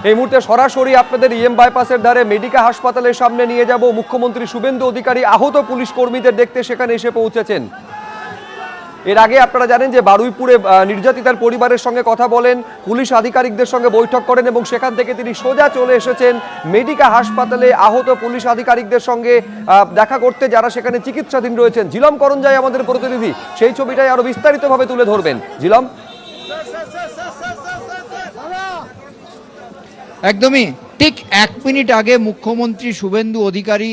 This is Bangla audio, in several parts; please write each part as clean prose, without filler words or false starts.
এই মুহূর্তে সরাসরি আপনাদের ইএম বাইপাসের ধারে মেডিকা হাসপাতালের সামনে নিয়ে যাব। মুখ্যমন্ত্রী শুভেন্দু অধিকারী আহত পুলিশ কর্মীদের দেখতে সেখানে এসে পৌঁছেছেন। এর আগে আপনারা জানেন যে বারুইপুরে নির্যাতিতার পরিবারের সঙ্গে কথা বলেন, পুলিশ আধিকারিকদের সঙ্গে বৈঠক করেন এবং সেখান থেকে তিনি সোজা চলে এসেছেন মেডিকা হাসপাতালে আহত পুলিশ আধিকারিকদের সঙ্গে দেখা করতে, যারা সেখানে চিকিৎসাধীন রয়েছেন। ঝিলম করঞ্জাই আমাদের প্রতিনিধি সেই ছবিটাই আরো বিস্তারিতভাবে তুলে ধরবেন। ঝিলম, একদমই ঠিক 1 মিনিট আগে মুখ্যমন্ত্রী Suvendu Adhikari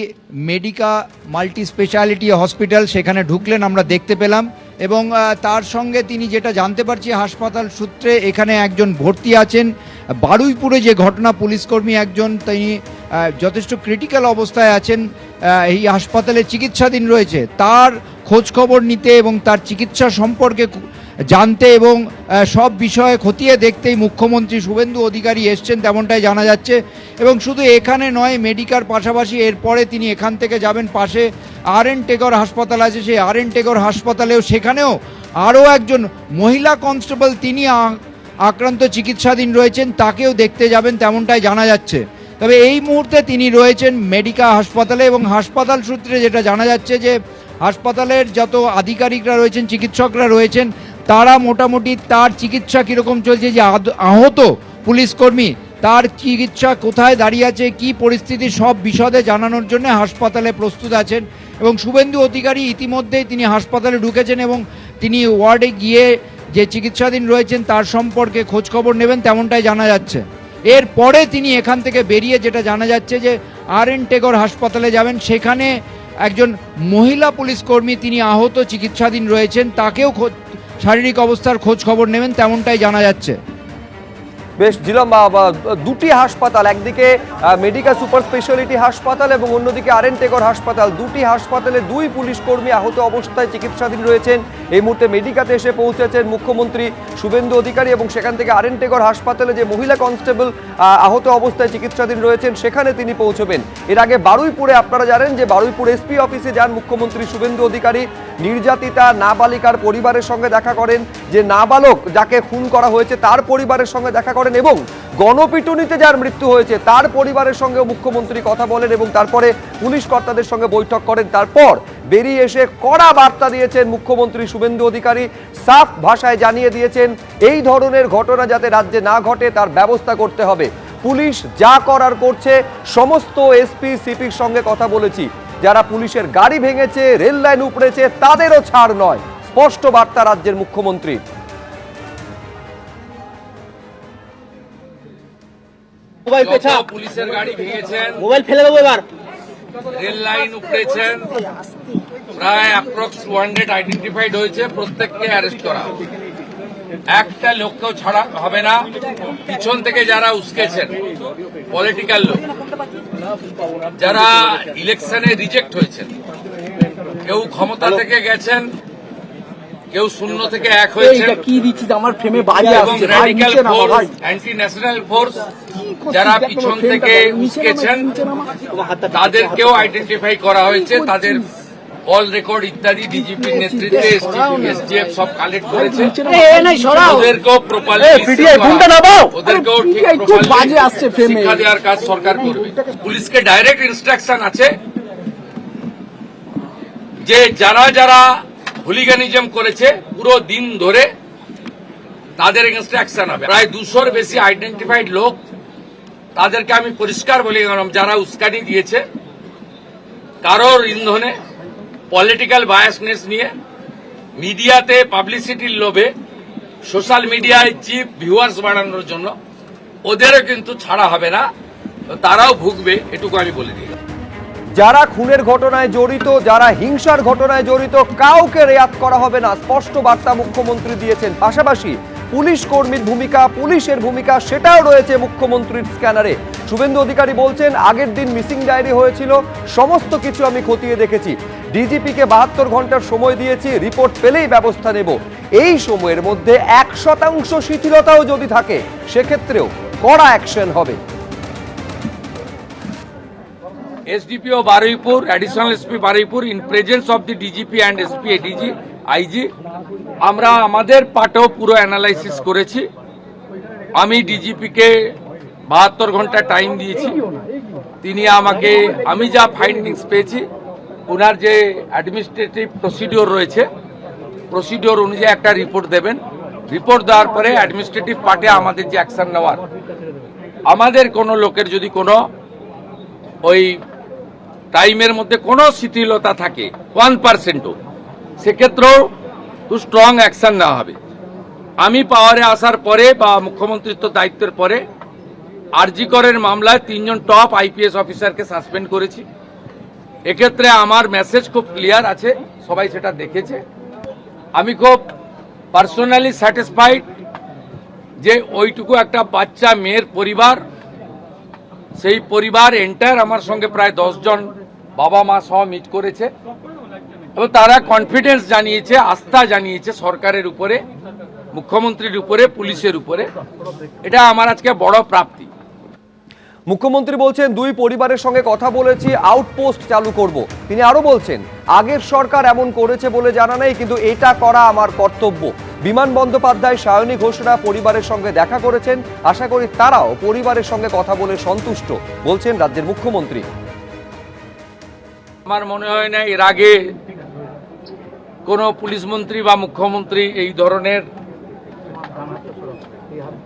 Medica multi speciality hospital সেখানে ঢুকলেন, আমরা দেখতে পেলাম। এবং তার সঙ্গে তিনি যেটা জানতে পারছি হাসপাতাল সূত্রে, এখানে একজন ভর্তি আছেন। বারুইপুরে যে ঘটনা, পুলিশকর্মী একজন, তিনি যথেষ্ট ক্রিটিক্যাল অবস্থায় আছেন, এই হাসপাতালে চিকিৎসাধীন রয়েছে। তার খোঁজ খবর নিতে এবং তার চিকিৎসা সম্পর্কে জানতে এবং সব বিষয়ে খতিয়ে দেখতেই মুখ্যমন্ত্রী শুভেন্দু অধিকারী এসছেন, তেমনটাই জানা যাচ্ছে। এবং শুধু এখানে নয়, মেডিকার পাশাপাশি এরপরে তিনি এখান থেকে যাবেন পাশে RN টেগর হাসপাতাল আছে, সেই RN টেগর হাসপাতালেও সেখানেও আরও একজন মহিলা কনস্টেবল তিনি আক্রান্ত চিকিৎসাধীন রয়েছেন, তাকেও দেখতে যাবেন, তেমনটাই জানা যাচ্ছে। তবে এই মুহূর্তে তিনি রয়েছেন মেডিকা হাসপাতালে এবং হাসপাতাল সূত্রে যেটা জানা যাচ্ছে যে হাসপাতালের যত আধিকারিকরা রয়েছেন, চিকিৎসকরা রয়েছেন, তারা মোটামুটি তার চিকিৎসা কীরকম চলছে, যে আহত পুলিশকর্মী তার চিকিৎসা কোথায় দাঁড়িয়ে আছে, কী পরিস্থিতি, সব বিশদে জানানোর জন্য হাসপাতালে প্রস্তুত আছেন। এবং শুভেন্দু অধিকারী ইতিমধ্যেই তিনি হাসপাতালে ঢুকেছেন এবং তিনি ওয়ার্ডে গিয়ে যে চিকিৎসাধীন রয়েছেন তার সম্পর্কে খোঁজখবর নেবেন, তেমনটাই জানা যাচ্ছে। এরপরে তিনি এখান থেকে বেরিয়ে যেটা জানা যাচ্ছে যে RN টেগর হাসপাতালে যাবেন, সেখানে একজন মহিলা পুলিশকর্মী তিনি আহত চিকিৎসাধীন রয়েছেন, তাকেও শারীরিক অবস্থার খোঁজ খবর নেবেন, তেমনটাই জানা যাচ্ছে। বেশ ঝিলম, দুটি হাসপাতাল, একদিকে মেডিকা সুপার স্পেশালিটি হাসপাতাল এবং অন্যদিকে RN টেগর হাসপাতাল, দুটি হাসপাতালে দুই পুলিশ কর্মী আহত অবস্থায় চিকিৎসাধীন রয়েছেন। এই মুহূর্তে মেডিকাতে এসে পৌঁছেছেন মুখ্যমন্ত্রী শুভেন্দু অধিকারী এবং সেখান থেকে RN টেগর হাসপাতালে যে মহিলা কনস্টেবল আহত অবস্থায় চিকিৎসাধীন রয়েছেন সেখানে তিনি পৌঁছবেন। এর আগে বারুইপুরে আপনারা জানেন যে বারুইপুর SP অফিসে যান মুখ্যমন্ত্রী শুভেন্দু অধিকারী, নির্যাতিতা নাবালিকার পরিবারের সঙ্গে দেখা করেন, যে নাবালক যাকে খুন করা হয়েছে তার পরিবারের সঙ্গে দেখা করেন এবং গণপিটুনিতে যার মৃত্যু হয়েছে তার পরিবারের সঙ্গে মুখ্যমন্ত্রী কথা বলেন এবং তারপরে পুলিশ কর্তাদের সঙ্গে বৈঠক করেন। তারপর বেরিয়ে এসে কড়া বার্তা দিয়েছেন মুখ্যমন্ত্রী শুভেন্দু অধিকারী, সাফ ভাষায় জানিয়ে দিয়েছেন এই ধরনের ঘটনা যাতে রাজ্যে না ঘটে তার ব্যবস্থা করতে হবে। পুলিশ যা করার করছে, সমস্ত SP CPর সঙ্গে কথা বলেছি, যারা পুলিশের গাড়ি ভেঙেছে, রেল লাইন উপড়েছে, তাদেরও ছাড় নয়, স্পষ্ট বার্তা রাজ্যের মুখ্যমন্ত্রী। পুলিশের গাড়ি ভেঙেছেন, মোবাইল ফেলে দেবো, এবার রেল লাইন উপড়েছেন, প্রায় অ্যাপ্রক্স 200 আইডেন্টিফাইড হয়েছে, প্রত্যেককে অ্যারেস্ট করা হবে। একটা লোককেও ছাড়া হবে না। পিছন থেকে যারা উস্কেছেন, পলিটিক্যাল লোক যারা ইলেকশনে রিজেক্ট হয়েছেন, কেউ ক্ষমতা থেকে গেছেন, কেউ শূন্য থেকে 1 হয়েছে, কি দিচ্ছি আমার ফ্রেমে বাজে এবং আসছে, radical force, anti national force যারা পিছন থেকে উস্কেছেন, তাদেরকেও আইডেন্টিফাই করা হয়েছে। তাদের কল রেকর্ড ইত্যাদি ডিজিপির নেতৃত্বে STF সব কালেক্ট করেছে। ওদেরকেও প্রপারলি ওদেরকেও ঠিক বাজে আসছে শিক্ষা দেওয়ার কাজ সরকার করবে। পুলিশকে ডাইরেক্ট ইনস্ট্রাকশন আছে যে যারা যারা হুলিগানিজম করেছে পুরো দিন ধরে তাদের এগেনস্টে অ্যাকশন হবে। প্রায় 200-র বেশি আইডেন্টিফাইড লোক, তাদেরকে আমি পরিষ্কার বলে গেলাম, যারা উস্কানি দিয়েছে কারোর ইন্ধনে, পলিটিক্যাল বায়াসনেস নিয়ে, মিডিয়াতে পাবলিসিটির লোভে, সোশ্যাল মিডিয়ায় চিপ ভিউয়ার্স বাড়ানোর জন্য ওদেরও কিন্তু ছাড়া হবে না, তারাও ভুগবে, এটুকু আমি বলে দিই। যারা খুনের ঘটনায় জড়িত, যারা হিংসার ঘটনায় জড়িত, কাউকে রেয়াত করা হবে না, স্পষ্ট বার্তা মুখ্যমন্ত্রী দিয়েছেন। পাশাপাশি পুলিশ কর্মীর ভূমিকা, পুলিশের ভূমিকা, সেটাও রয়েছে মুখ্যমন্ত্রীর স্ক্যানারে। শুভেন্দু অধিকারী বলছেন আগের দিন মিসিং ডায়েরি হয়েছিল, সমস্ত কিছু আমি খতিয়ে দেখেছি, ডিজিপিকে 72 ঘন্টার সময় দিয়েছি, রিপোর্ট পেলেই ব্যবস্থা নেব। এই সময়ের মধ্যে 1% শিথিলতাও যদি থাকে সেক্ষেত্রেও কড়া অ্যাকশন হবে। SDPO Baruipur, Additional SP Baruipur, in presence of the DGP and SP ADG, IG, আমরা আমাদের পার্টেও পুরো অ্যানালাইসিস করেছি। আমি ডিজিপিকে 72 ঘন্টা টাইম দিয়েছি। তিনি আমাকে, আমি যা ফাইন্ডিংস পেয়েছি, ওনার যে অ্যাডমিনিস্ট্রেটিভ প্রসিডিওর রয়েছে, প্রসিডিওর অনুযায়ী একটা রিপোর্ট দেবেন। রিপোর্ট দেওয়ার পরে অ্যাডমিনিস্ট্রেটিভ পার্টে আমাদের যে অ্যাকশন নেওয়ার, আমাদের কোনো লোকের যদি কোনো ওই টাইমের মধ্যে কোনো শিথিলতা থাকে 1%ও, সেক্ষেত্রেও খুব স্ট্রং অ্যাকশন নেওয়া হবে। আমি পাওয়ারে আসার পরে বা মুখ্যমন্ত্রিত্ব দায়িত্বের পরে আরজি করের মামলায় 3 জন টপ আইপিএস অফিসারকে সাসপেন্ড করেছি। এক্ষেত্রে আমার মেসেজ খুব ক্লিয়ার আছে, সবাই সেটা দেখেছে। আমি খুব পার্সোনালি স্যাটিসফাইড যে ওইটুকু একটা বাচ্চা মেয়ের পরিবার, সেই পরিবার এন্টায়ার আমার সঙ্গে প্রায় 10 জন বাবা মা সহ মিট করেছে এবং তারা কনফিডেন্স জানিয়েছে, আস্থা জানিয়েছে সরকারের উপরে, মুখ্যমন্ত্রীর উপরে, পুলিশের উপরে। এটা আমার আজকে বড় প্রাপ্তি। মুখ্যমন্ত্রী বলছেন দুই পরিবারের সঙ্গে কথা বলেছি, আউটপোস্ট চালু করব। তিনি আরো বলছেন আগের সরকার এমন করেছে বলে জানা নেই, কিন্তু এটা করা আমার কর্তব্য। বিমান বন্দ্যোপাধ্যায়, সায়নী ঘোষরা পরিবারের সঙ্গে দেখা করেছেন, আশা করি তারাও পরিবারের সঙ্গে কথা বলে সন্তুষ্ট, বলছেন রাজ্যের মুখ্যমন্ত্রী। আমার মনে হয় না এর আগে কোনো পুলিশ মন্ত্রী বা মুখ্যমন্ত্রী এই ধরনের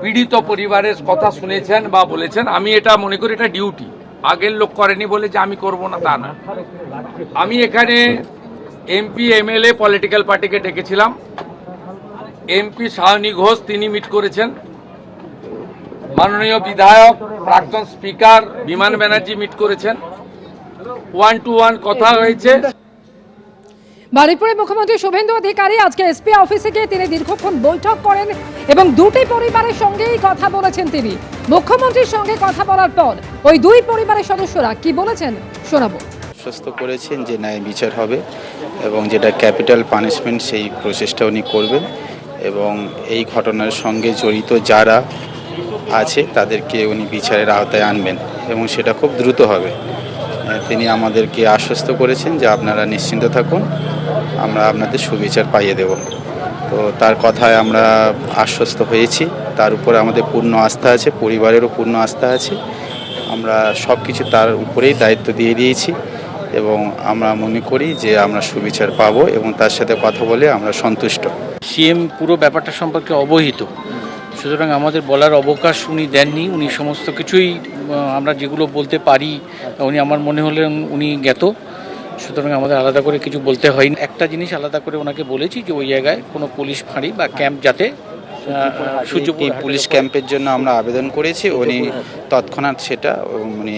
পীড়িত পরিবারের কথা শুনেছেন বা বলেছেন। আমি এটা মনে করি এটা ডিউটি, আগের লোক করেনি বলে যে আমি করব না তা না। আমি এখানে এমপি, এমএলএ, পলিটিক্যাল পার্টিকে ডেকেছিলাম। এমপি সায়নী ঘোষ তিনি মিট করেছেন, মাননীয় বিধায়ক, প্রাক্তন স্পিকার বিমান ব্যানার্জি মিট করেছেন, 1-to-1 কথা হয়েছে। বারুইপুরে মুখ্যমন্ত্রী শুভেন্দু অধিকারী আজকে এসপি অফিসে গিয়ে তিনি দীর্ঘক্ষণ বৈঠক করেন এবং দুটি পরিবারের সঙ্গেই কথা বলেছেন। তিনি মুখ্যমন্ত্রীর সঙ্গে কথা বলার পর ওই দুই পরিবারের সদস্যরা কি বলেছেন শোনাবো। আশ্বস্ত করেছেন যে ন্যায় বিচার হবে এবং যেটা ক্যাপিটাল পানিশমেন্ট সেই প্রচেষ্টা উনি করবেন এবং এই ঘটনার সঙ্গে জড়িত যারা আছে তাদেরকে উনি বিচারের আওতায় আনবেন এবং সেটা খুব দ্রুত হবে। তিনি আমাদেরকে আশ্বস্ত করেছেন যে আপনারা নিশ্চিন্ত থাকুন, আমরা আপনাদের সুবিচার পাইয়ে দেব। তো তার কথায় আমরা আশ্বস্ত হয়েছি, তার উপরে আমাদের পূর্ণ আস্থা আছে, পরিবারেরও পূর্ণ আস্থা আছে। আমরা সব কিছু তার উপরেই দায়িত্ব দিয়ে দিয়েছি এবং আমরা মনে করি যে আমরা সুবিচার পাবো এবং তার সাথে কথা বলে আমরা সন্তুষ্ট। সিএম পুরো ব্যাপারটা সম্পর্কে অবহিত, সুতরাং আমাদের বলার অবকাশ উনি দেননি। উনি সমস্ত কিছুই আমরা যেগুলো বলতে পারি উনি, আমার মনে হলেন উনি জ্ঞাত, সুতরাং আমাদের আলাদা করে কিছু বলতে হয়নি। একটা জিনিস আলাদা করে ওনাকে বলেছি যে ওই জায়গায় কোনো পুলিশ ফাঁড়ি বা ক্যাম্প যাতে এই পুলিশ ক্যাম্পের জন্য আমরা আবেদন করেছি, উনি তৎক্ষণাৎ সেটা উনি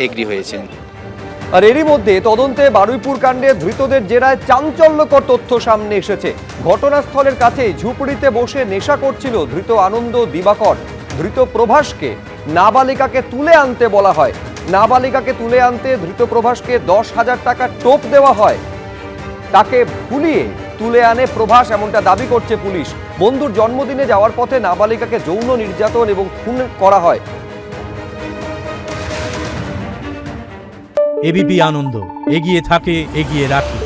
এগ্রি হয়েছেন। আর এরই মধ্যে তদন্তে বারুইপুর কাণ্ডে ধৃতদের জেরায় চাঞ্চল্যকর তথ্য সামনে এসেছে। ঘটনাস্থলের কাছেই ঝুপড়িতে বসে নেশা করছিল ধৃত আনন্দ দিবাকর। ধৃত প্রভাসকে নাবালিকাকে তুলে আনতে বলা হয়। নাবালিকাকে তুলে আনতে ধৃত প্রভাসকে 10,000 টাকা টোপ দেওয়া হয়। তাকে ভুলিয়ে তুলে আনে প্রভাস, এমনটা দাবি করছে পুলিশ। বন্ধুর জন্মদিনে যাওয়ার পথে নাবালিকাকে যৌন নির্যাতন এবং খুন করা হয়। এবিপি আনন্দ, এগিয়ে থাকে, এগিয়ে রাখে।